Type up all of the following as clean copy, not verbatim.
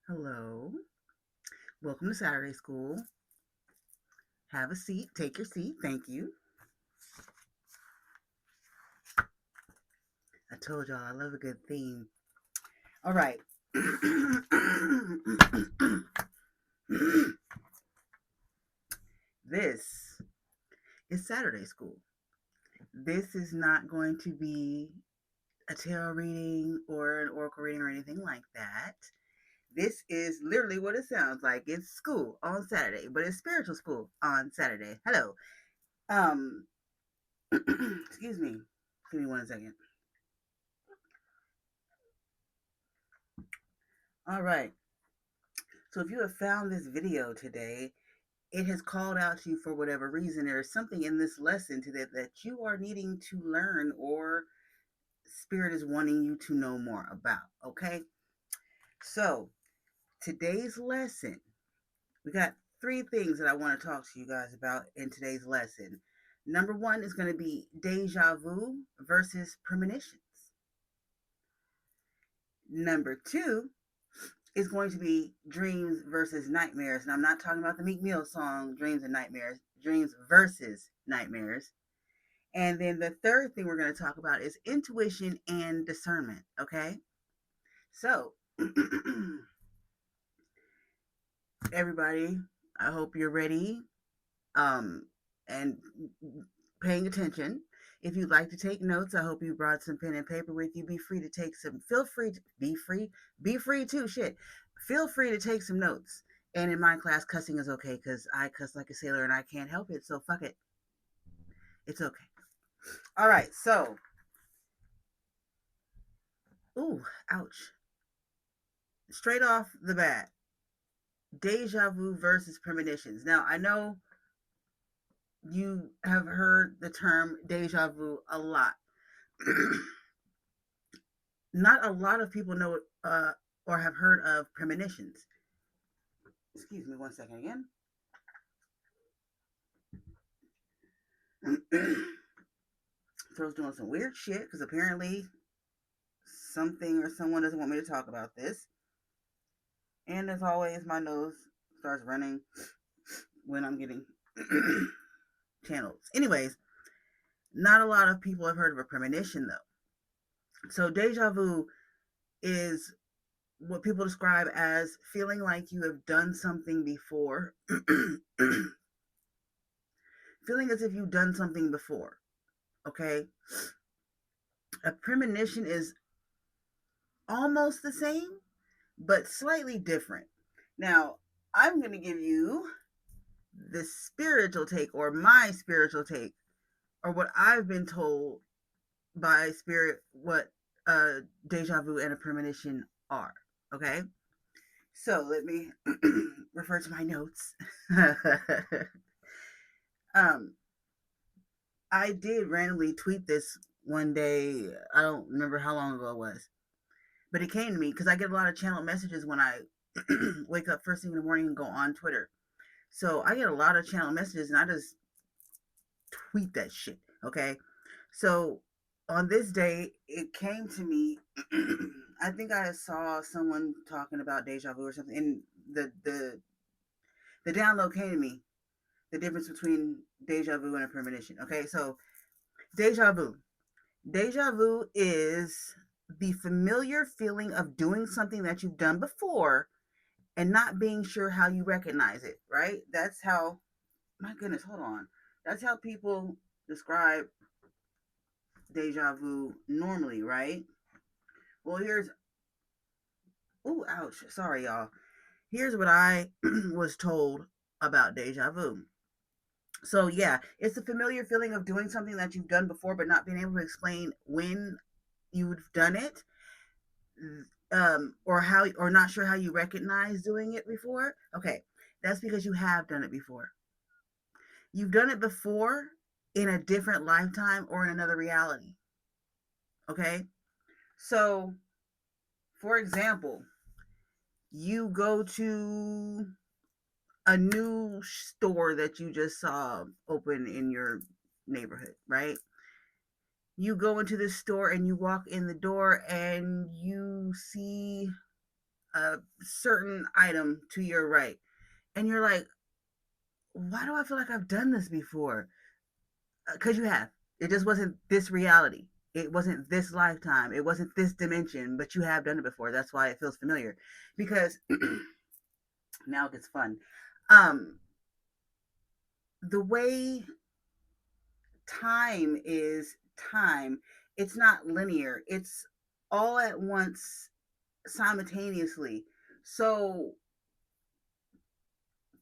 Hello. Welcome to Saturday School. Have a seat. Take your seat. Thank you. I told y'all I love a good theme. All right. This is Saturday School. This is not going to be a tarot reading or an oracle reading or anything like that. This is literally what it sounds like. It's school on Saturday, but it's spiritual school on Saturday. Hello. Um, excuse me. Give me 1 second. All right. So if you have found this video today, it has called out to you for whatever reason. There is something in this lesson today that you are needing to learn or Spirit is wanting you to know more about. Okay. So today's lesson, we got three things that I want to talk to you guys about in today's lesson. Number one is going to be deja vu versus premonitions. Number two is going to be dreams versus nightmares. And I'm not talking about the Meek Mill song, Dreams and Nightmares, dreams versus nightmares. And then the third thing we're going to talk about is intuition and discernment. Okay. So, everybody, I hope you're ready and paying attention. If you'd like to take notes, I hope you brought some pen and paper with you. Be free to take some, feel free to be free too. Shit. Feel free to take some notes. And in my class, cussing is okay because I cuss like a sailor and I can't help it. So fuck it. It's okay. All right. So, ooh, ouch. Straight off the bat, deja vu versus premonitions. Now, I know you have heard the term deja vu a lot. Not a lot of people know or have heard of premonitions. Excuse me 1 second again. Throat's doing some weird shit because apparently something or someone doesn't want me to talk about this. And as always, my nose starts running when I'm getting channels. Anyways, not a lot of people have heard of a premonition though. So deja vu is what people describe as feeling like you have done something before, feeling as if you've done something before. Okay. A premonition is almost the same, but slightly different. Now, I'm going to give you the spiritual take or my spiritual take or what I've been told by spirit what deja vu and a premonition are. Okay. So let me refer to my notes. um, I did randomly tweet this one day. I don't remember how long ago it was, but it came to me because I get a lot of channel messages when I wake up first thing in the morning and go on Twitter. So I get a lot of channel messages and I just tweet that shit. Okay. So on this day, it came to me. I think I saw someone talking about deja vu or something, and the download came to me. The difference between deja vu and a premonition. Okay, so deja vu. Deja vu is the familiar feeling of doing something that you've done before and not being sure how you recognize it, right? That's how, my goodness, hold on. That's how people describe deja vu normally, right? Well, here's, ooh, ouch. Sorry, y'all. Here's what I was told about deja vu. So, yeah, it's the familiar feeling of doing something that you've done before, but not being able to explain when you've done it, or how, or not sure how you recognize doing it before. Okay, that's because you have done it before. You've done it before in a different lifetime or in another reality. Okay, so for example, you go to a new store that you just saw open in your neighborhood, right? You go into this store and you walk in the door and you see a certain item to your right, and you're like, why do I feel like I've done this before? Because you have. It just wasn't this reality. It wasn't this lifetime. It wasn't this dimension, but you have done it before. That's why it feels familiar. Because now it gets fun. Um, the way time is time, it's not linear. It's all at once simultaneously. So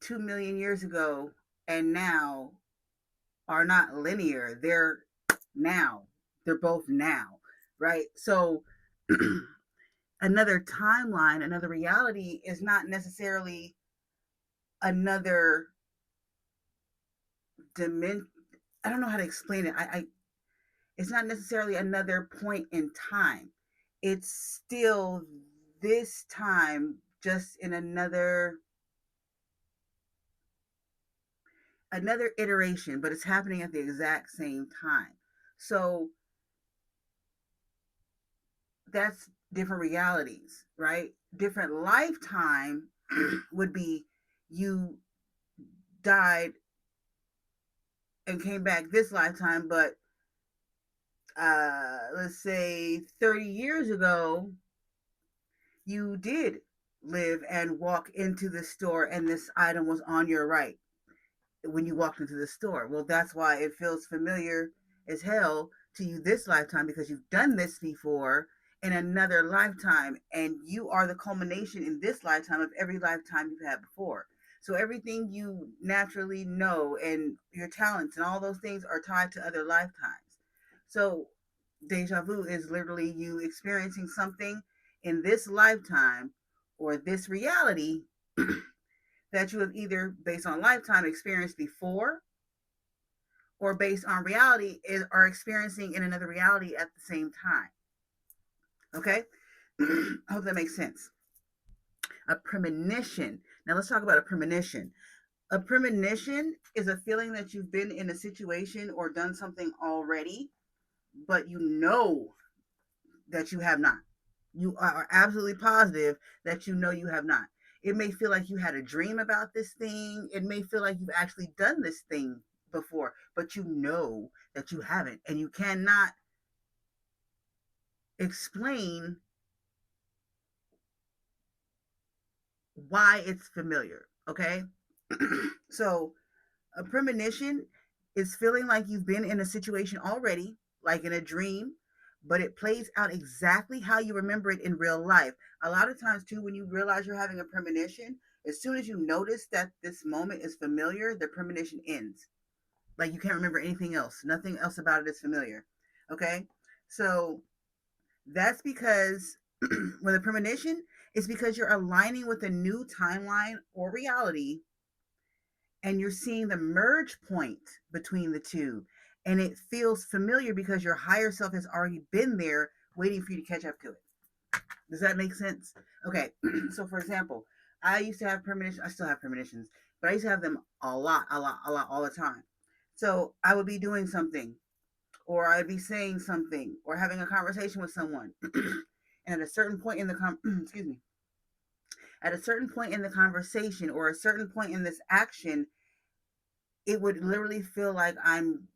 2 million years ago and now are not linear. They're now. They're both now, right? So another timeline, another reality is not necessarily another dimension. I don't know how to explain it. It's not necessarily another point in time. It's still this time, just in another iteration, but it's happening at the exact same time. So that's different realities, right? Different lifetime would be you died and came back this lifetime, but let's say 30 years ago, you did live and walk into the store and this item was on your right when you walked into the store. Well, that's why it feels familiar as hell to you this lifetime, because you've done this before in another lifetime, and you are the culmination in this lifetime of every lifetime you've had before. So everything you naturally know and your talents and all those things are tied to other lifetimes. So deja vu is literally you experiencing something in this lifetime or this reality that you have either based on lifetime experienced before or based on reality are experiencing in another reality at the same time. Okay? I hope that makes sense. A premonition. Now let's talk about a premonition. A premonition is a feeling that you've been in a situation or done something already, but you know that you have not. You are absolutely positive that you know you have not. It may feel like you had a dream about this thing. It may feel like you've actually done this thing before, but you know that you haven't. And you cannot explain why it's familiar. Okay? So, a premonition is feeling like you've been in a situation already, like in a dream, but it plays out exactly how you remember it in real life. A lot of times, too, when you realize you're having a premonition, as soon as you notice that this moment is familiar, the premonition ends. Like you can't remember anything else. Nothing else about it is familiar. Okay? So that's because when the premonition is because you're aligning with a new timeline or reality, and you're seeing the merge point between the two, and it feels familiar because your higher self has already been there waiting for you to catch up to it. Does that make sense? Okay. So for example, I used to have premonitions. I still have premonitions, but I used to have them a lot all the time. So I would be doing something, or I'd be saying something, or having a conversation with someone, and at a certain point in the excuse me, at a certain point in the conversation or a certain point in this action, it would literally feel like I'm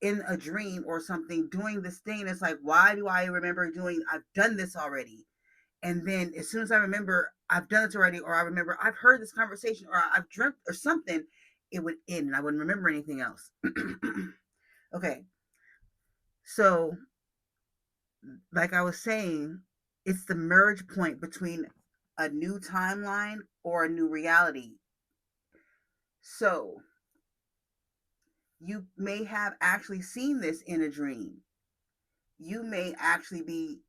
in a dream or something doing this thing. It's like, why do I remember doing, I've done this already. And then as soon as I remember I've done this already, or I remember I've heard this conversation, or I've dreamt or something, it would end and I wouldn't remember anything else. Okay. So, like I was saying, it's the merge point between a new timeline or a new reality. So, you may have actually seen this in a dream. You may actually be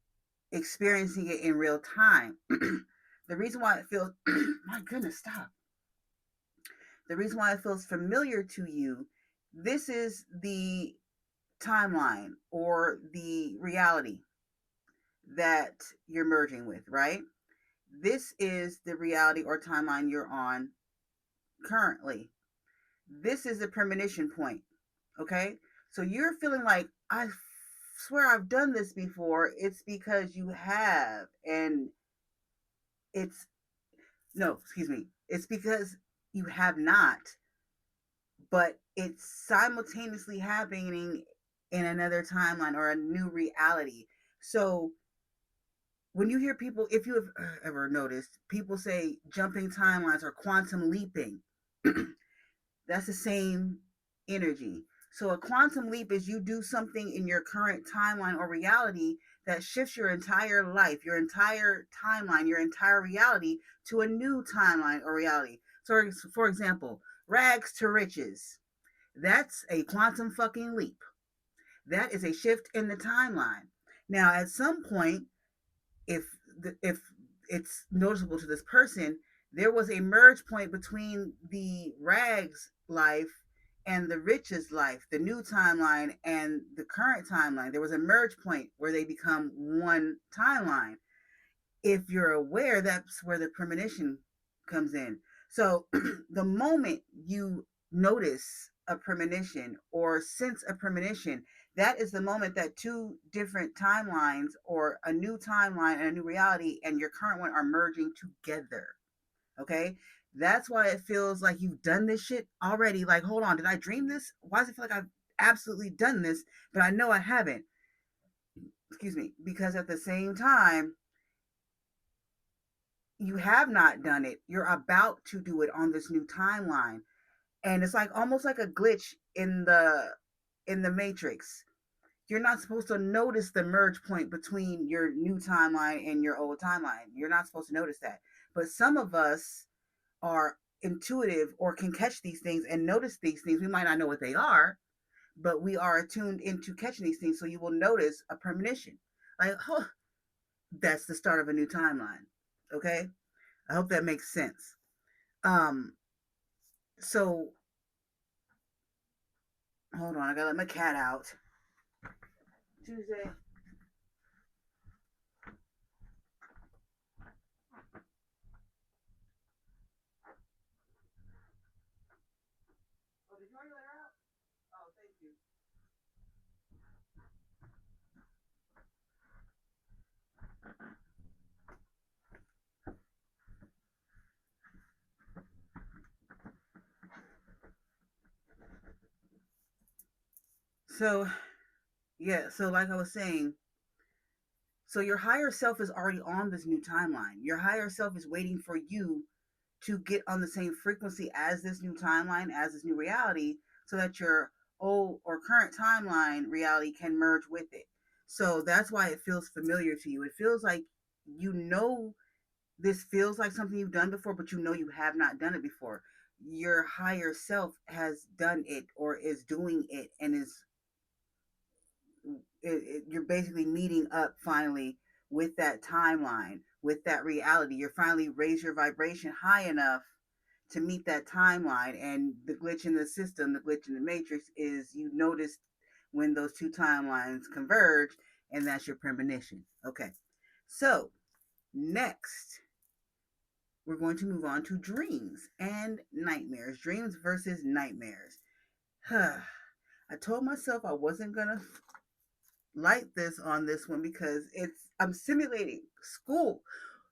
experiencing it in real time. The reason why it feels, my goodness, stop. The reason why it feels familiar to you, this is the timeline or the reality that you're merging with, right? This is the reality or timeline you're on currently. This is the premonition point, okay? So you're feeling like, I swear I've done this before. It's because you have, and it's No, excuse me. It's because you have not, but it's simultaneously happening in another timeline or a new reality. So when you hear people, if you have ever noticed, people say jumping timelines or quantum leaping, that's the same energy. So a quantum leap is you do something in your current timeline or reality that shifts your entire life, your entire timeline, your entire reality to a new timeline or reality. So, for example, rags to riches. That's a quantum fucking leap. That is a shift in the timeline. Now, at some point, if if it's noticeable to this person, there was a merge point between the rags life and the riches life, the new timeline and the current timeline. There was a merge point where they become one timeline. If you're aware, that's where the premonition comes in. So the moment you notice a premonition or sense a premonition, that is the moment that two different timelines or a new timeline and a new reality and your current one are merging together. Okay. That's why it feels like you've done this shit already. Like, hold on, did I dream this? Why does it feel like I've absolutely done this, but I know I haven't? Excuse me. Because at the same time, you have not done it. You're about to do it on this new timeline. And it's like almost like a glitch in the matrix. You're not supposed to notice the merge point between your new timeline and your old timeline. You're not supposed to notice that. But some of us are intuitive or can catch these things and notice these things. We might not know what they are, but we are attuned into catching these things. So you will notice a premonition. Like, oh, that's the start of a new timeline. Okay? I hope that makes sense. Um, so hold on, I gotta let my cat out. Tuesday. Oh, did you already let her out? Oh, thank you. So yeah, so like I was saying, so your higher self is already on this new timeline. Your higher self is waiting for you to get on the same frequency as this new timeline, as this new reality, so that your old or current timeline reality can merge with it. So that's why it feels familiar to you. It feels like you know this feels like something you've done before, but you know you have not done it before. Your higher self has done it or is doing it and you're basically meeting up finally with that timeline, with that reality. You're finally raised your vibration high enough to meet that timeline. And the glitch in the system, the glitch in the matrix is you notice when those two timelines converge, and that's your premonition. Okay. So next, we're going to move on to dreams and nightmares. Dreams versus nightmares. I told myself I wasn't going to light this on this one because I'm simulating school.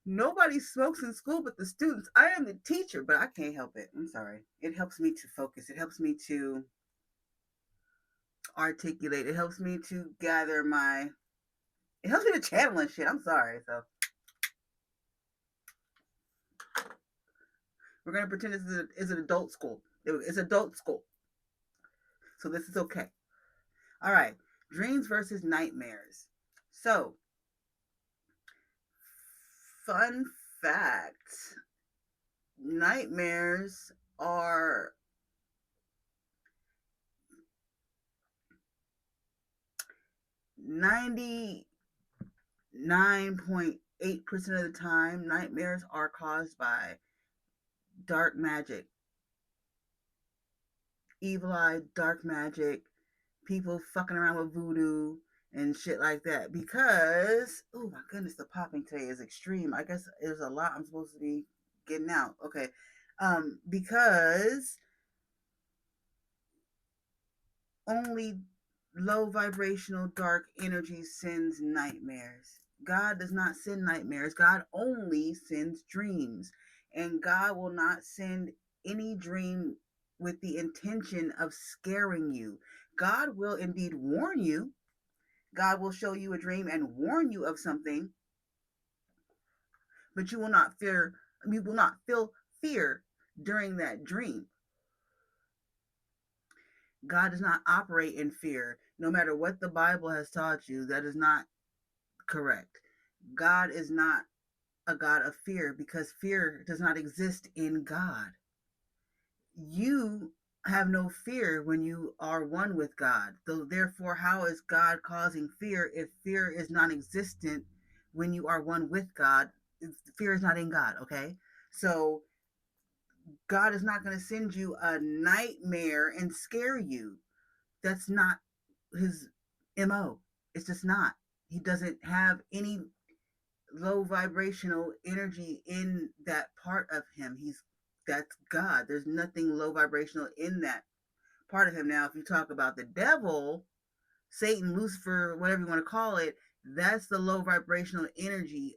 Nobody smokes in school but the students. I am the teacher, but I can't help it. I'm sorry. It helps me to focus. It helps me to articulate. It helps me to gather my. It helps me to channel and shit. I'm sorry. So we're gonna pretend this is an adult school. It's adult school, so this is okay. All right. Dreams versus nightmares. So, fun fact: nightmares are 99.8% of the time, nightmares are caused by dark magic, evil eye, dark magic, people fucking around with voodoo and shit like that. Because, oh my goodness, the popping today is extreme. I guess there's a lot I'm supposed to be getting out. Okay. Because only low vibrational dark energy sends nightmares. God does not send nightmares. God only sends dreams. And God will not send any dream with the intention of scaring you. God will indeed warn you. God will show you a dream and warn you of something, but you will not feel fear during that dream. God does not operate in fear. No matter what the Bible has taught you, that is not correct. God is not a God of fear because fear does not exist in God. You have no fear when you are one with God. So therefore, how is God causing fear if fear is non-existent when you are one with God? Fear is not in God, okay? So God is not going to send you a nightmare and scare you. That's not his MO. It's just not. He doesn't have any low vibrational energy in that part of him. That's God. There's nothing low vibrational in that part of him. Now, if you talk about the devil, Satan, Lucifer, whatever you want to call it, that's the low vibrational energy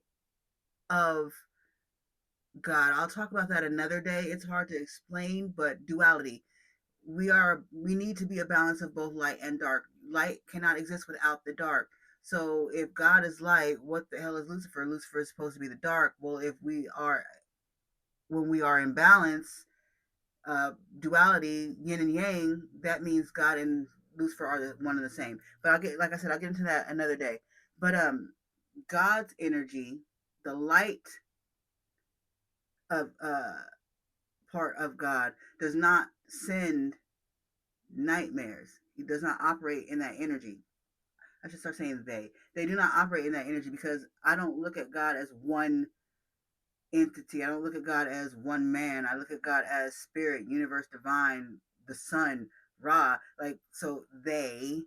of God. I'll talk about that another day. It's hard to explain, but duality. We need to be a balance of both light and dark. Light cannot exist without the dark. So if God is light, what the hell is Lucifer? Lucifer is supposed to be the dark. Well, if we are when we are in balance, uh, duality, yin and yang, that means God and Lucifer are one and the same. But like I said, I'll get into that another day. But God's energy, the light of part of God, does not send nightmares. He does not operate in that energy. I should start saying they. They do not operate in that energy because I don't look at God as one entity. I don't look at God as one man. I look at God as spirit, universe, divine, the sun, Ra. Like, so they,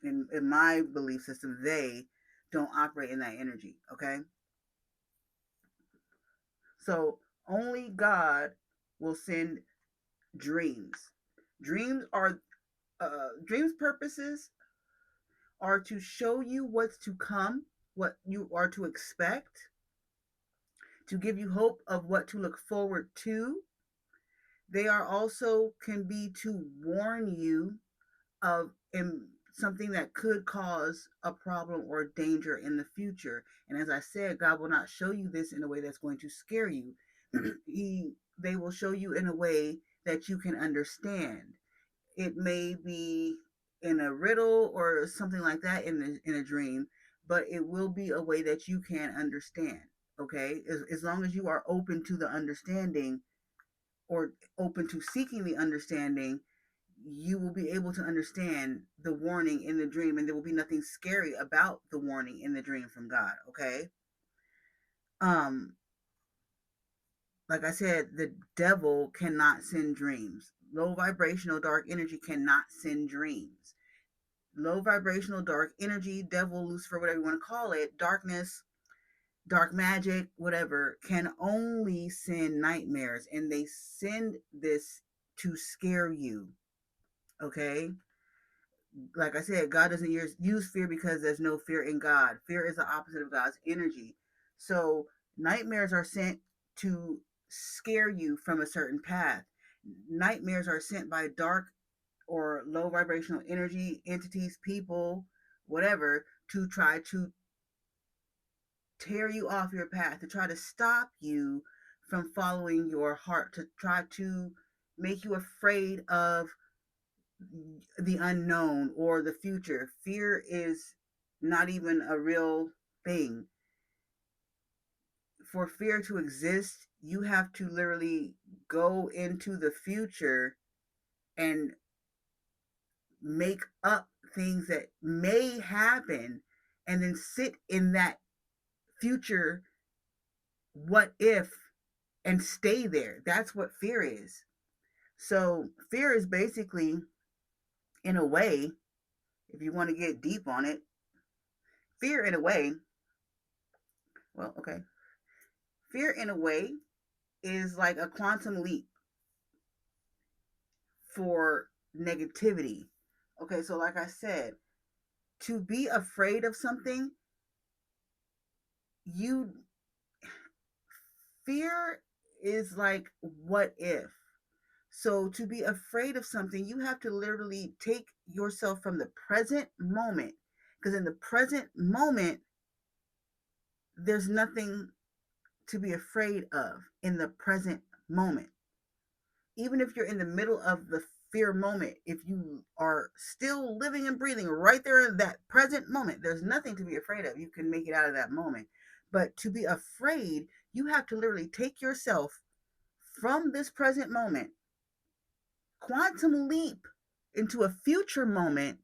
in my belief system, they don't operate in that energy. Okay. So only God will send dreams. Dreams are, dreams purposes are to show you what's to come, what you are to expect, to give you hope of what to look forward to. They are also can be to warn you of something that could cause a problem or danger in the future. And as I said, God will not show you this in a way that's going to scare you. They will show you in a way that you can understand. It may be in a riddle or something like that in a dream, but it will be a way that you can understand. Okay, as long as you are open to the understanding or open to seeking the understanding, you will be able to understand the warning in the dream, and there will be nothing scary about the warning in the dream from God. Okay. Um, like I said, the devil cannot send dreams. Low vibrational dark energy cannot send dreams. Low vibrational dark energy, devil, Lucifer, whatever you want to call it, darkness, dark magic, whatever, can only send nightmares, and they send this to scare you. Okay. Like I said, God doesn't use fear because there's no fear in God. Fear is the opposite of God's energy. So nightmares are sent to scare you from a certain path. Nightmares are sent by dark or low vibrational energy, entities, people, whatever, to try to tear you off your path, to try to stop you from following your heart, to try to make you afraid of the unknown or the future. Fear is not even a real thing. For fear to exist, you have to literally go into the future and make up things that may happen and then sit in that future what if and stay there. That's what fear is. So, fear is basically, in a way, if you want to get deep on it, fear in a way, well, okay, fear in a way is like a quantum leap for negativity. Okay, so like I said, to be afraid of something, you fear is like, what if? So to be afraid of something, you have to literally take yourself from the present moment. Because in the present moment, there's nothing to be afraid of in the present moment. Even if you're in the middle of the fear moment, if you are still living and breathing right there in that present moment, there's nothing to be afraid of. You can make it out of that moment. But to be afraid, you have to literally take yourself from this present moment, quantum leap into a future moment,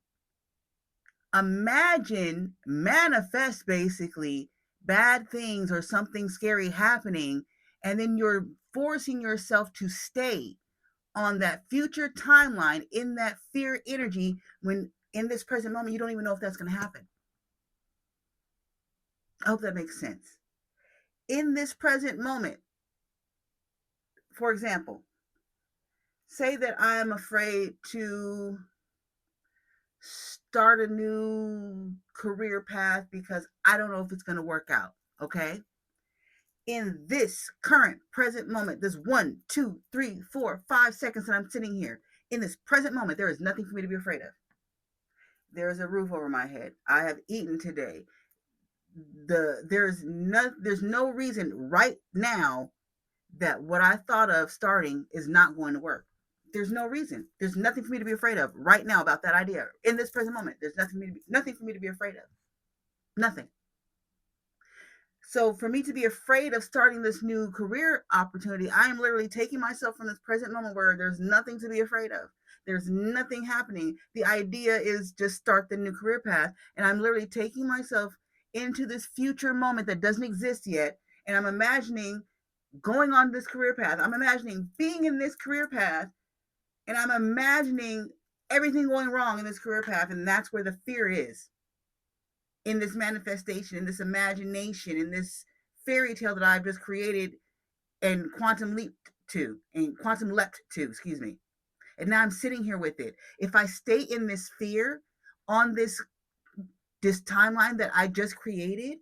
imagine, manifest basically bad things or something scary happening, and then you're forcing yourself to stay on that future timeline in that fear energy when in this present moment you don't even know if that's going to happen. I hope that makes sense. In this present moment, for example, say that I am afraid to start a new career path because I don't know if it's going to work out. Okay. In this current present moment, this 1, 2, 3, 4, 5 seconds that I'm sitting here, in this present moment, there is nothing for me to be afraid of. There is a roof over my head. I have eaten today. There's no reason right now that what I thought of starting is not going to work. There's no reason. There's nothing for me to be afraid of right now about that idea. In this present moment, there's nothing for me to be afraid of. Nothing. So for me to be afraid of starting this new career opportunity, I am literally taking myself from this present moment where there's nothing to be afraid of. There's nothing happening. The idea is just start the new career path. And I'm literally taking myself into this future moment that doesn't exist yet. And I'm imagining going on this career path. I'm imagining being in this career path. And I'm imagining everything going wrong in this career path. And that's where the fear is, in this manifestation, in this imagination, in this fairy tale that I've just created and quantum leapt to, excuse me. And now I'm sitting here with it. If I stay in this fear on this timeline that I just created,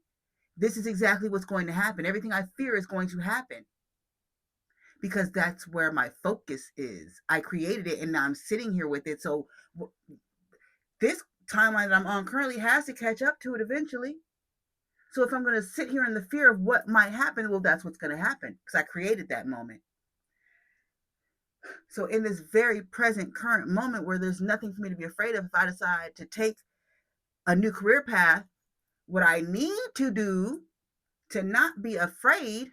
this is exactly what's going to happen. Everything I fear is going to happen because that's where my focus is. I created it and now I'm sitting here with it. So this timeline that I'm on currently has to catch up to it eventually. So if I'm going to sit here in the fear of what might happen, well, that's what's going to happen because I created that moment. So in this very present current moment where there's nothing for me to be afraid of, if I decide to take a new career path, what I need to do to not be afraid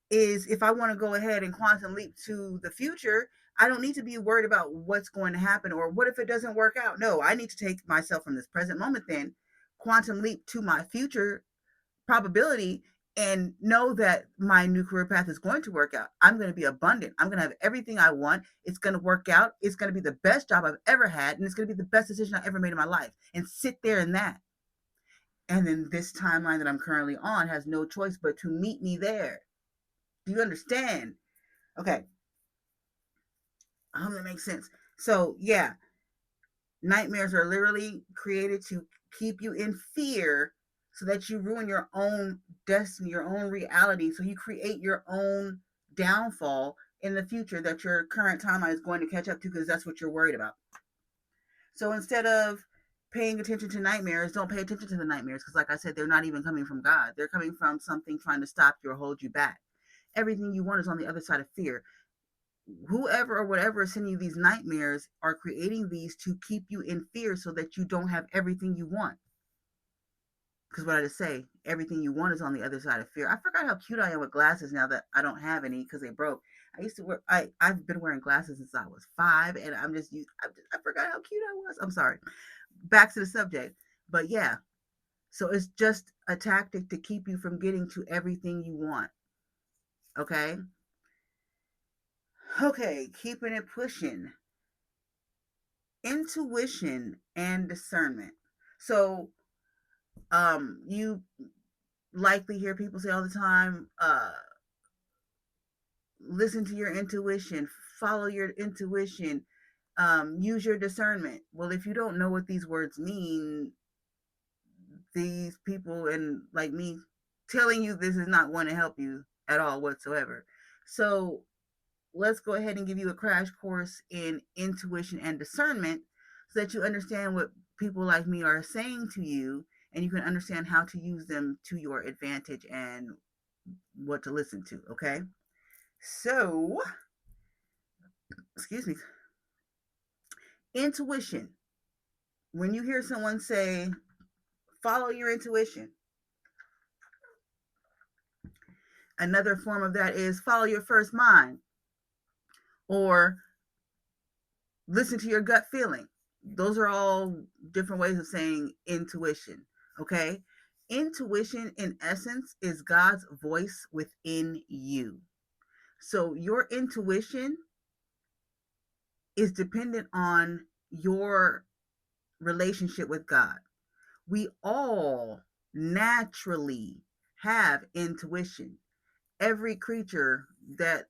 is, if I want to go ahead and quantum leap to the future, I don't need to be worried about what's going to happen or what if it doesn't work out. No, I need to take myself from this present moment, then quantum leap to my future probability and know that my new career path is going to work out. I'm going to be abundant. I'm going to have everything I want. It's going to work out. It's going to be the best job I've ever had. And it's going to be the best decision I ever made in my life. And sit there in that. And then this timeline that I'm currently on has no choice but to meet me there. Do you understand? Okay. I hope that makes sense. So, yeah, nightmares are literally created to keep you in fear so that you ruin your own destiny, your own reality. So you create your own downfall in the future that your current timeline is going to catch up to because that's what you're worried about. So instead of paying attention to nightmares, don't pay attention to the nightmares because, like I said, they're not even coming from God. They're coming from something trying to stop you or hold you back. Everything you want is on the other side of fear. Whoever or whatever is sending you these nightmares are creating these to keep you in fear so that you don't have everything you want. Because what I just say, everything you want is on the other side of fear. I forgot how cute I am with glasses now that I don't have any because they broke. I used to wear, I've been wearing glasses since I was 5, and I forgot how cute I was. I'm sorry. Back to the subject. But yeah, so it's just a tactic to keep you from getting to everything you want. Okay? Okay, keeping it pushing. Intuition and discernment. So, you likely hear people say all the time, listen to your intuition, follow your intuition, use your discernment. Well, if you don't know what these words mean, these people and like me telling you this is not going to help you at all whatsoever. So let's go ahead and give you a crash course in intuition and discernment so that you understand what people like me are saying to you, and you can understand how to use them to your advantage and what to listen to. Okay. So, excuse me. Intuition. When you hear someone say, follow your intuition, another form of that is follow your first mind or listen to your gut feeling. Those are all different ways of saying intuition. Okay. Intuition, in essence, is God's voice within you. So your intuition is dependent on your relationship with God. We all naturally have intuition. Every creature that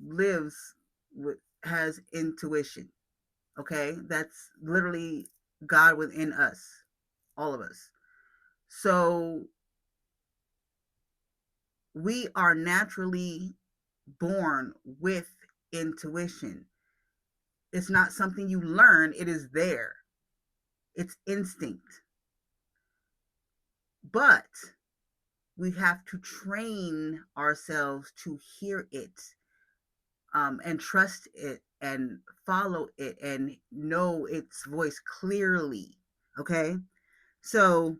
lives has intuition. Okay, that's literally God within us, all of us. So we are naturally born with intuition. It's not something you learn, it is there. It's instinct. But we have to train ourselves to hear it, and trust it and follow it and know its voice clearly. Okay. So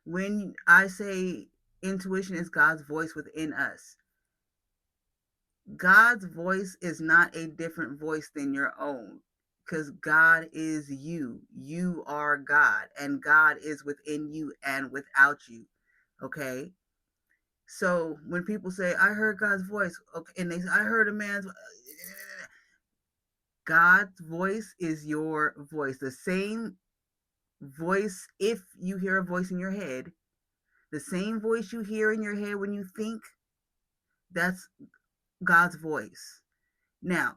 when I say intuition is God's voice within us, God's voice is not a different voice than your own, because God is you. You are God, and God is within you and without you. Okay. So when people say, I heard God's voice, okay, and they say, I heard a man's, God's voice is your voice. The same voice, if you hear a voice in your head, the same voice you hear in your head when you think, that's God's voice. Now,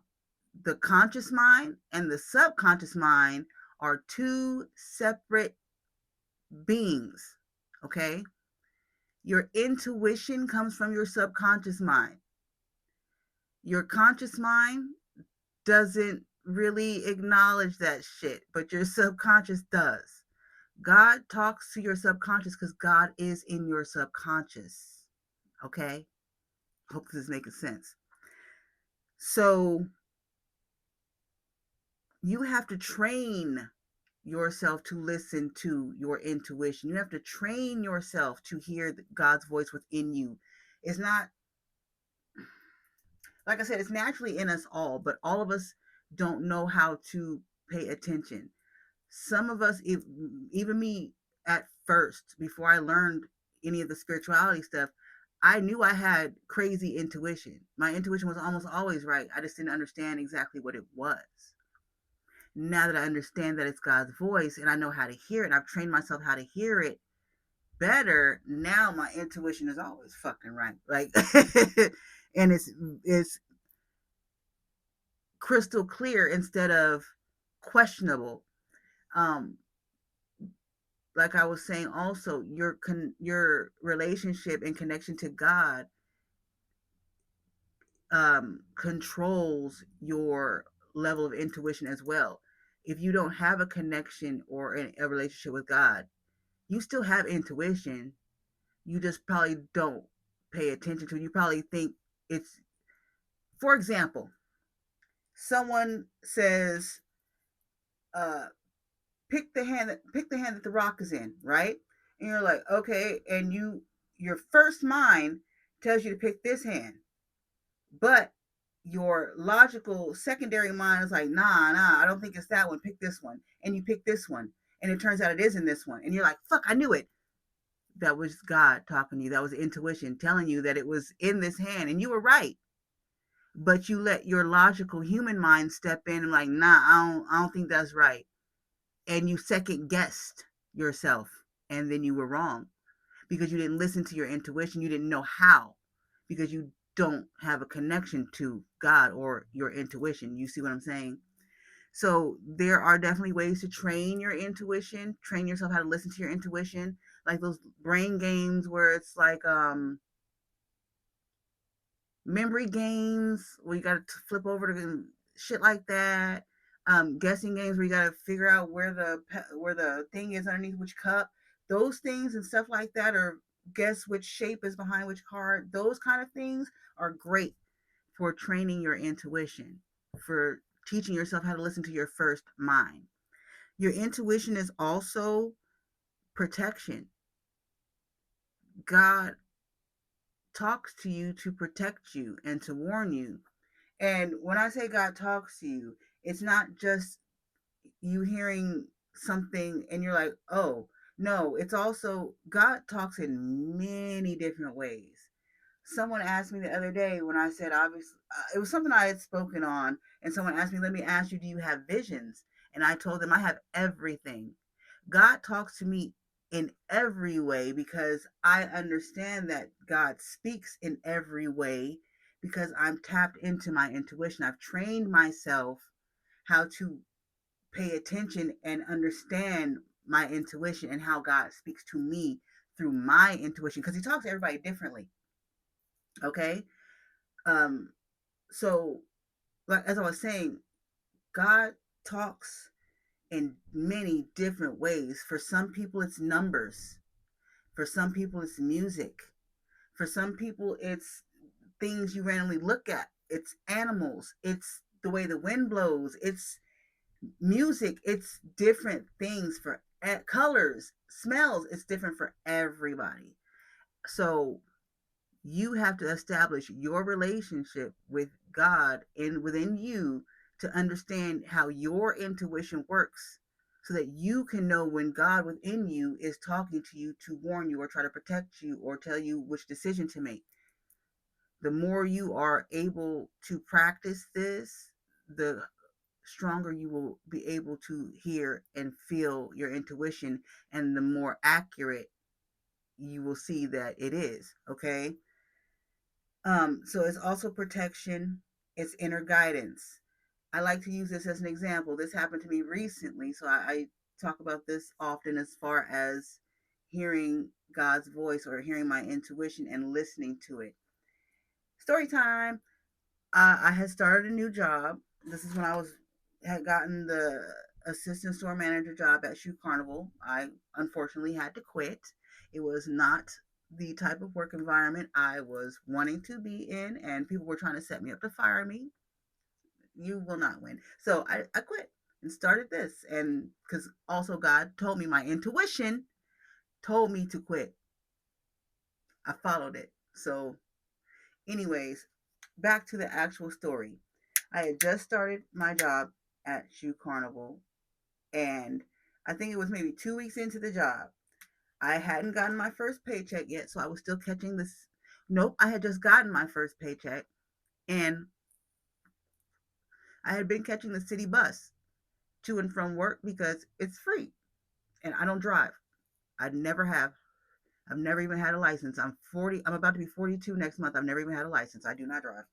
the conscious mind and the subconscious mind are two separate beings. Okay? Your intuition comes from your subconscious mind. Your conscious mind doesn't really acknowledge that shit, but your subconscious does. God talks to your subconscious because God is in your subconscious. Okay? Hope this is making sense. So you have to train yourself to listen to your intuition. You have to train yourself to hear God's voice within you. It's not, like I said, it's naturally in us all, but all of us don't know how to pay attention. Some of us, even me at first, before I learned any of the spirituality stuff, I knew I had crazy intuition. My intuition was almost always right. I just didn't understand exactly what it was. Now that I understand that it's God's voice and I know how to hear it, and I've trained myself how to hear it better, now my intuition is always fucking right. Like and it's crystal clear instead of questionable. Um like I was saying also, your relationship and connection to God controls your level of intuition as well. If you don't have a connection or a relationship with God, you still have intuition. You just probably don't pay attention to it. You probably think it's, for example, someone says, uh, pick the hand that the rock is in, right? And you're like, okay, and your first mind tells you to pick this hand, but your logical secondary mind is like, nah, I don't think it's that one. Pick this one, and you pick this one, and it turns out it is in this one, and you're like, fuck, I knew it. That was God talking to you. That was intuition telling you that it was in this hand, and you were right. But you let your logical human mind step in and like, nah, I don't think that's right, and you second guessed yourself, and then you were wrong because you didn't listen to your intuition. You didn't know how, because you don't have a connection to God or your intuition. You see what I'm saying? So there are definitely ways to train your intuition, train yourself how to listen to your intuition, like those brain games where it's like memory games where you got to flip over to shit like that. Guessing games where you got to figure out where the thing is underneath which cup. Those things and stuff like that, or guess which shape is behind which card. Those kind of things are great for training your intuition, for teaching yourself how to listen to your first mind. Your intuition is also protection. God talks to you to protect you and to warn you. And when I say God talks to you, it's not just you hearing something and you're like, oh, no, it's also God talks in many different ways. Someone asked me the other day when I said, obviously, it was something I had spoken on, and someone asked me, let me ask you, do you have visions? And I told them I have everything. God talks to me in every way because I understand that God speaks in every way because I'm tapped into my intuition. I've trained myself how to pay attention and understand my intuition and how God speaks to me through my intuition because he talks to everybody differently. Okay. Um, so like as I was saying, God talks in many different ways. For some people it's numbers. For some people it's music. For some people it's things you randomly look at. It's animals. It's the way the wind blows. It's music. It's different things for colors, smells. It's different for everybody. So you have to establish your relationship with God and within you to understand how your intuition works so that you can know when God within you is talking to you to warn you or try to protect you or tell you which decision to make. The more you are able to practice this, the stronger you will be able to hear and feel your intuition, and the more accurate you will see that it is. Okay. So it's also protection, it's inner guidance. I like to use this as an example. This happened to me recently, so I talk about this often as far as hearing God's voice or hearing my intuition and listening to it. Story time. I had started a new job. This is when I had gotten the assistant store manager job at Shoe Carnival. I unfortunately had to quit. It was not the type of work environment I was wanting to be in, and people were trying to set me up to fire me. You will not win. So I quit and started this. And because also God told me, my intuition told me to quit. I followed it. So, anyways, back to the actual story. I had just started my job at Shoe Carnival, and I think it was maybe 2 weeks into the job. I hadn't gotten my first paycheck yet, so I was still catching this. Nope, I had just gotten my first paycheck, and I had been catching the city bus to and from work because it's free, and I don't drive. I never have. I've never even had a license. I'm 40. I'm about to be 42 next month. I've never even had a license. I do not drive.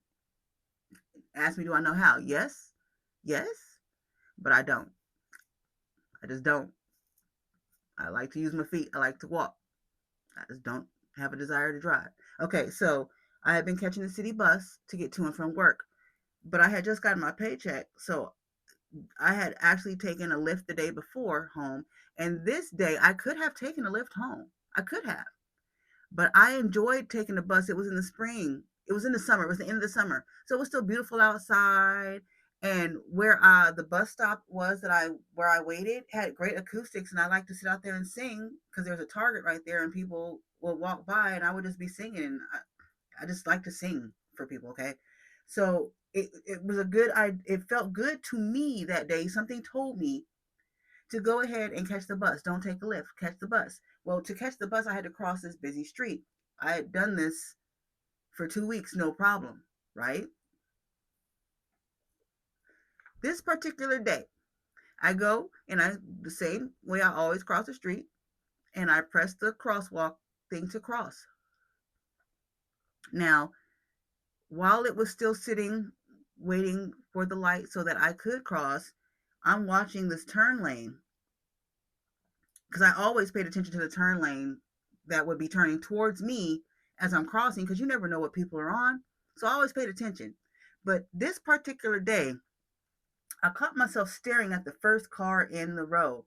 Ask me, do I know how? Yes, yes, but I don't. I just don't. I like to use my feet. I like to walk. I just don't have a desire to drive. Okay, so I had been catching the city bus to get to and from work, but I had just gotten my paycheck, so I had actually taken a Lyft the day before home, and this day I could have taken a Lyft home. I could have, but I enjoyed taking the bus. It was in the spring. It was in the summer. It was the end of the summer, so it was still beautiful outside. And where the bus stop was that I where I waited had great acoustics, and I like to sit out there and sing because there's a Target right there, and people will walk by, and I would just be singing. And I just like to sing for people. Okay, so it was a good. It felt good to me that day. Something told me to go ahead and catch the bus. Don't take a lift. Catch the bus. Well, to catch the bus, I had to cross this busy street. I had done this for 2 weeks, no problem, right? This particular day, I go and the same way I always cross the street, and I press the crosswalk thing to cross. Now, while it was still sitting, waiting for the light so that I could cross, I'm watching this turn lane because I always paid attention to the turn lane that would be turning towards me as I'm crossing because you never know what people are on. So I always paid attention. But this particular day, I caught myself staring at the first car in the row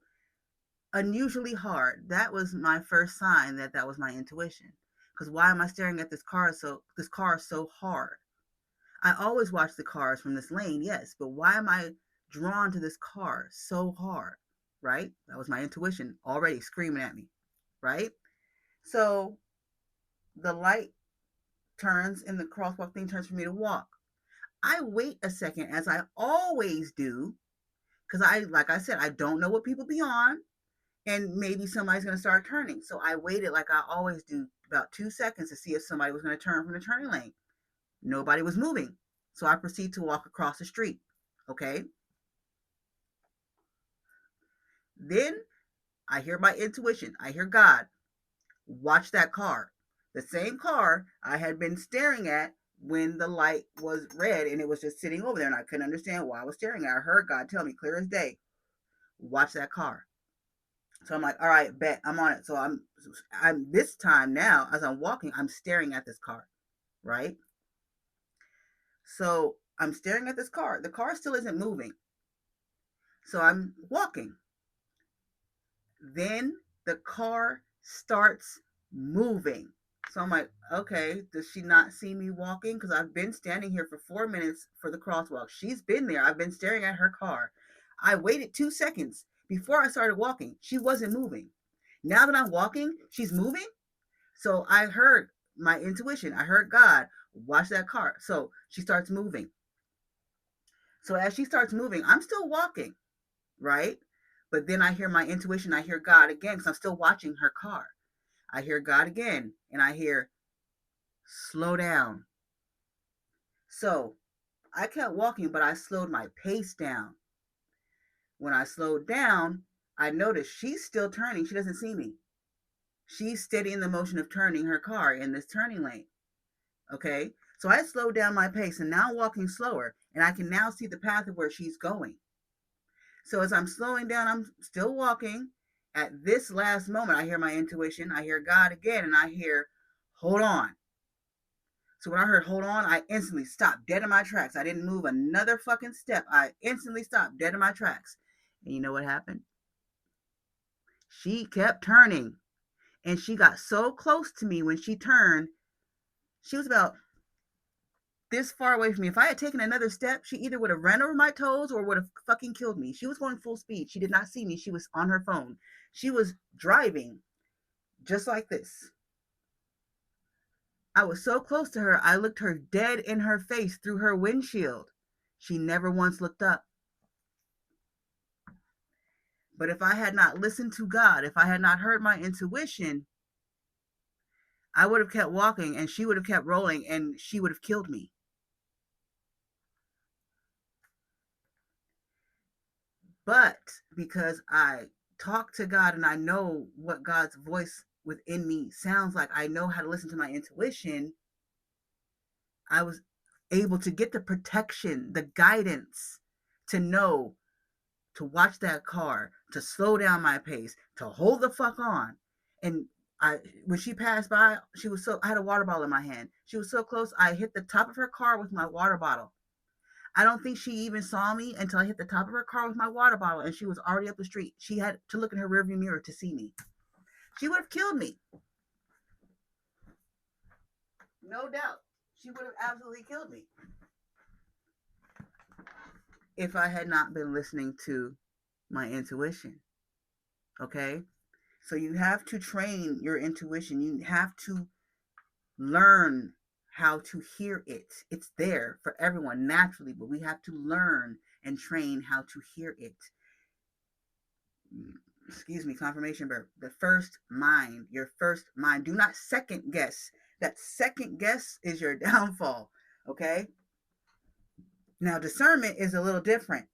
unusually hard. That was my first sign that that was my intuition. Because why am I staring at this car so hard? I always watch the cars from this lane, yes, but why am I drawn to this car so hard? Right? That was my intuition already screaming at me. Right? So the light turns and the crosswalk thing turns for me to walk. I wait a second, as I always do, because like I said, I don't know what people be on, and maybe somebody's going to start turning. So I waited, like I always do, about 2 seconds to see if somebody was going to turn from the turning lane. Nobody was moving. So I proceed to walk across the street. Okay. Then I hear my intuition. I hear God. Watch that car. The same car I had been staring at when the light was red and it was just sitting over there and I couldn't understand why I was staring at it. I heard God tell me clear as day, watch that car. So I'm like, all right, bet, I'm on it. So I'm this time now, as I'm walking, I'm staring at this car, right? So I'm staring at this car. The car still isn't moving. So I'm walking. Then the car starts moving. So I'm like, okay, does she not see me walking? Because I've been standing here for 4 minutes for the crosswalk. She's been there. I've been staring at her car. I waited 2 seconds before I started walking. She wasn't moving. Now that I'm walking, she's moving. So I heard my intuition. I heard God, watch that car. So she starts moving. So as she starts moving, I'm still walking, right? But then I hear my intuition. I hear God again because I'm still watching her car. I hear God again and I hear, slow down. So I kept walking, but I slowed my pace down. When I slowed down, I noticed she's still turning. She doesn't see me. She's steady in the motion of turning her car in this turning lane. Okay. So I slowed down my pace and now I'm walking slower and I can now see the path of where she's going. So as I'm slowing down, I'm still walking. At this last moment, I hear my intuition. I hear God again and I hear, hold on. So when I heard hold on, I instantly stopped dead in my tracks. I didn't move another fucking step. I instantly stopped dead in my tracks. And you know what happened? She kept turning. And she got so close to me when she turned. She was about this far away from me. If I had taken another step, she either would have ran over my toes or would have fucking killed me. She was going full speed. She did not see me. She was on her phone. She was driving just like this. I was so close to her, I looked her dead in her face through her windshield. She never once looked up. But if I had not listened to God, if I had not heard my intuition, I would have kept walking and she would have kept rolling and she would have killed me. But because I talk to God and I know what God's voice within me sounds like, I know how to listen to my intuition, I was able to get the protection, the guidance to know to watch that car, to slow down my pace, to hold the fuck on. And when she passed by, I had a water bottle in my hand. She was so close, I hit the top of her car with my water bottle. I don't think she even saw me until I hit the top of her car with my water bottle and she was already up the street. She had to look in her rearview mirror to see me. She would have killed me. No doubt. She would have absolutely killed me if I had not been listening to my intuition. Okay? So you have to train your intuition. You have to learn how to hear it. It's there for everyone naturally, but we have to learn and train how to hear it. Excuse me, confirmation verb. The first mind, your first mind. Do not second guess. That second guess is your downfall. Okay? Now, discernment is a little different.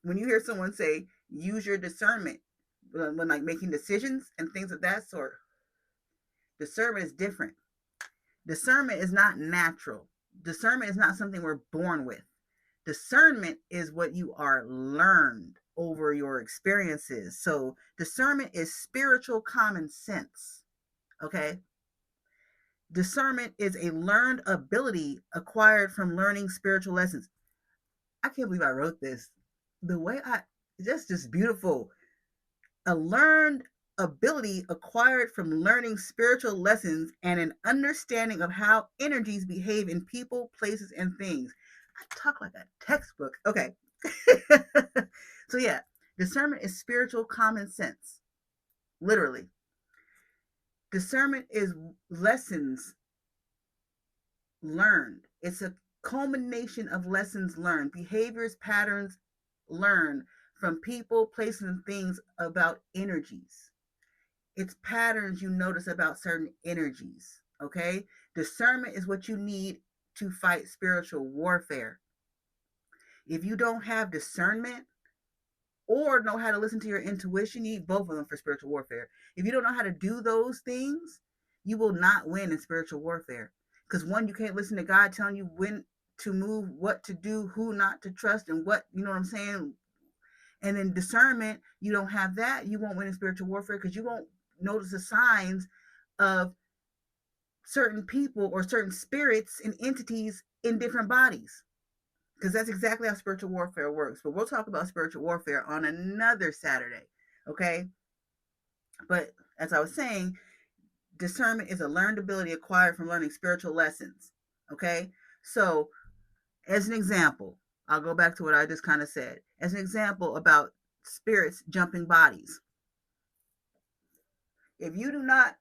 When you hear someone say, use your discernment, when like making decisions and things of that sort, discernment is different. Discernment is not natural. Discernment is not something we're born with. Discernment is what you are learned over your experiences. So discernment is spiritual common sense. Okay? Discernment is a learned ability acquired from learning spiritual lessons. I can't believe I wrote this. The way I, that's just beautiful. A learned ability acquired from learning spiritual lessons and an understanding of how energies behave in people, places, and things. I talk like a textbook. Okay. So, yeah, discernment is spiritual common sense, literally. Discernment is lessons learned. It's a culmination of lessons learned, behaviors, patterns learned from people, places, and things about energies. It's patterns you notice about certain energies. Okay? Discernment is what you need to fight spiritual warfare. If you don't have discernment or know how to listen to your intuition, you need both of them for spiritual warfare. If you don't know how to do those things, you will not win in spiritual warfare. Because one, you can't listen to God telling you when to move, what to do, who not to trust, and what, you know what I'm saying? And then discernment, you don't have that, you won't win in spiritual warfare because you won't notice the signs of certain people or certain spirits and entities in different bodies. Because that's exactly how spiritual warfare works. But we'll talk about spiritual warfare on another Saturday. Okay. But as I was saying, discernment is a learned ability acquired from learning spiritual lessons. Okay. So, as an example, I'll go back to what I just kind of said. As an example about spirits jumping bodies. If you do not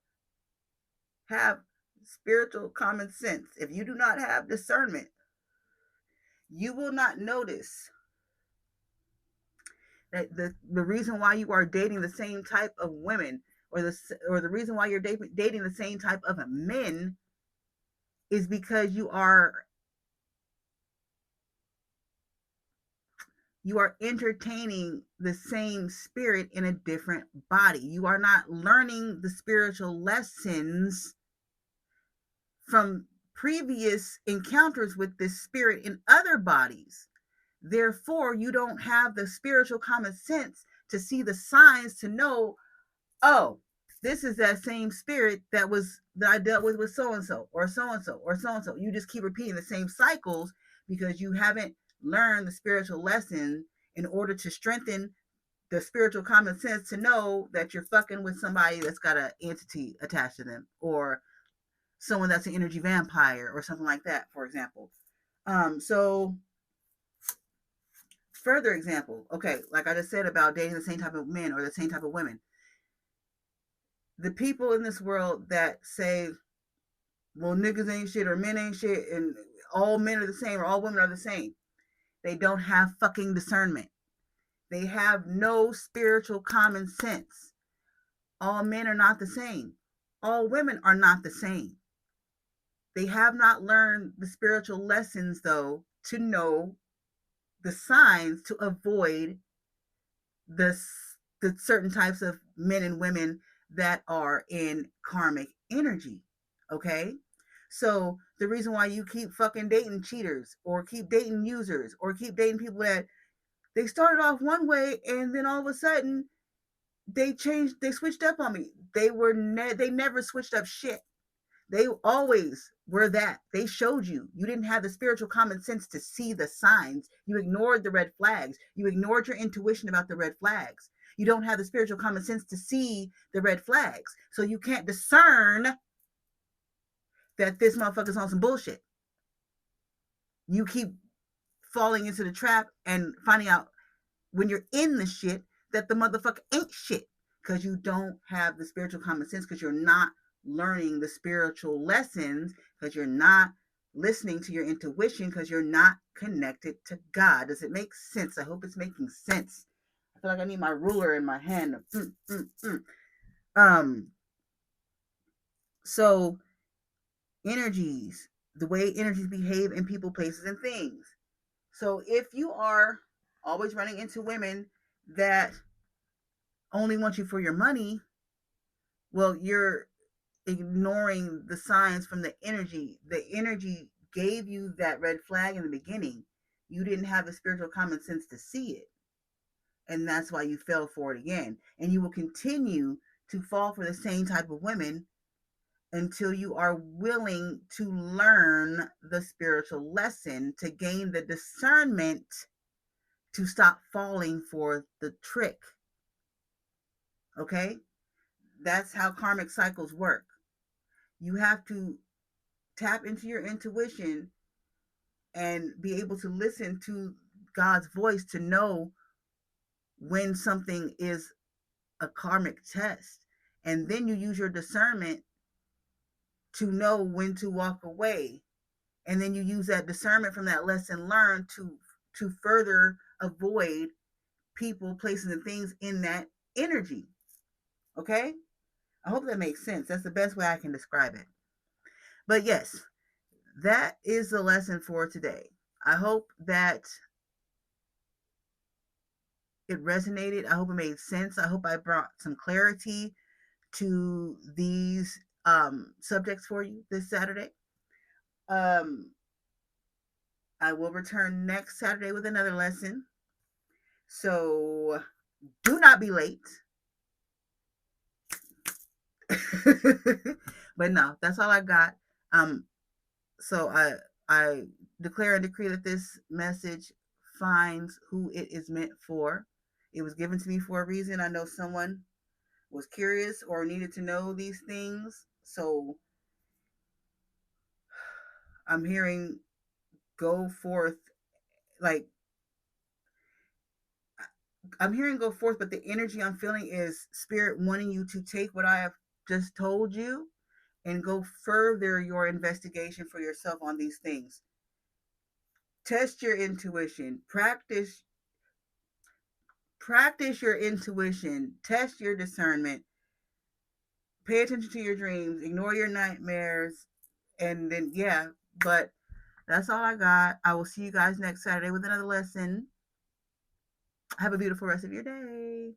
have spiritual common sense, if you do not have discernment, you will not notice that the reason why you are dating the same type of women, or the reason why you're dating the same type of men, is because you are entertaining the same spirit in a different body. You are not learning the spiritual lessons from previous encounters with this spirit in other bodies. Therefore, you don't have the spiritual common sense to see the signs to know, oh, this is that same spirit that I dealt with so and so, or so and so, or so and so. You just keep repeating the same cycles because you haven't learned the spiritual lesson in order to strengthen the spiritual common sense to know that you're fucking with somebody that's got an entity attached to them, or someone that's an energy vampire, or something like that, for example. So further example, okay, like I just said about dating the same type of men or the same type of women. The people in this world that say, well, niggas ain't shit or men ain't shit and all men are the same or all women are the same, they don't have fucking discernment. They have no spiritual common sense. All men are not the same. All women are not the same. They have not learned the spiritual lessons, though, to know the signs to avoid the, the certain types of men and women that are in karmic energy. Okay? So the reason why you keep fucking dating cheaters or keep dating users or keep dating people that they started off one way and then all of a sudden they switched up on me. They never switched up shit. They always were that. They showed you. You didn't have the spiritual common sense to see the signs. You ignored the red flags. You ignored your intuition about the red flags. You don't have the spiritual common sense to see the red flags. So you can't discern that this motherfucker's on some bullshit. You keep falling into the trap and finding out when you're in the shit that the motherfucker ain't shit because you don't have the spiritual common sense, because you're not learning the spiritual lessons, because you're not listening to your intuition, because you're not connected to God. Does it make sense? I hope it's making sense. I feel like I need my ruler in my hand. Um, so energies, the way energies behave in people, places, and things. So if you are always running into women that only want you for your money, well, you're ignoring the signs from the energy. The energy gave you that red flag in the beginning. You didn't have the spiritual common sense to see it. And that's why you fell for it again. And you will continue to fall for the same type of women until you are willing to learn the spiritual lesson, to gain the discernment to stop falling for the trick. Okay? That's how karmic cycles work. You have to tap into your intuition and be able to listen to God's voice to know when something is a karmic test. And then you use your discernment to know when to walk away. And then you use that discernment from that lesson learned to further avoid people, places, and things in that energy. Okay? I hope that makes sense. That's the best way I can describe it. But yes, that is the lesson for today. I hope that it resonated. I hope it made sense. I hope I brought some clarity to these subjects for you this Saturday. I will return next Saturday with another lesson. So do not be late. But no, that's all I got. So I declare and decree that this message finds who it is meant for. It was given to me for a reason. I know someone was curious or needed to know these things. So I'm hearing go forth, like I'm hearing go forth, but the energy I'm feeling is spirit wanting you to take what I have just told you and go further your investigation for yourself on these things. Test your intuition, practice your intuition, test your discernment, pay attention to your dreams, ignore your nightmares, and then yeah, but that's all I got. I will see you guys next Saturday with another lesson. Have a beautiful rest of your day.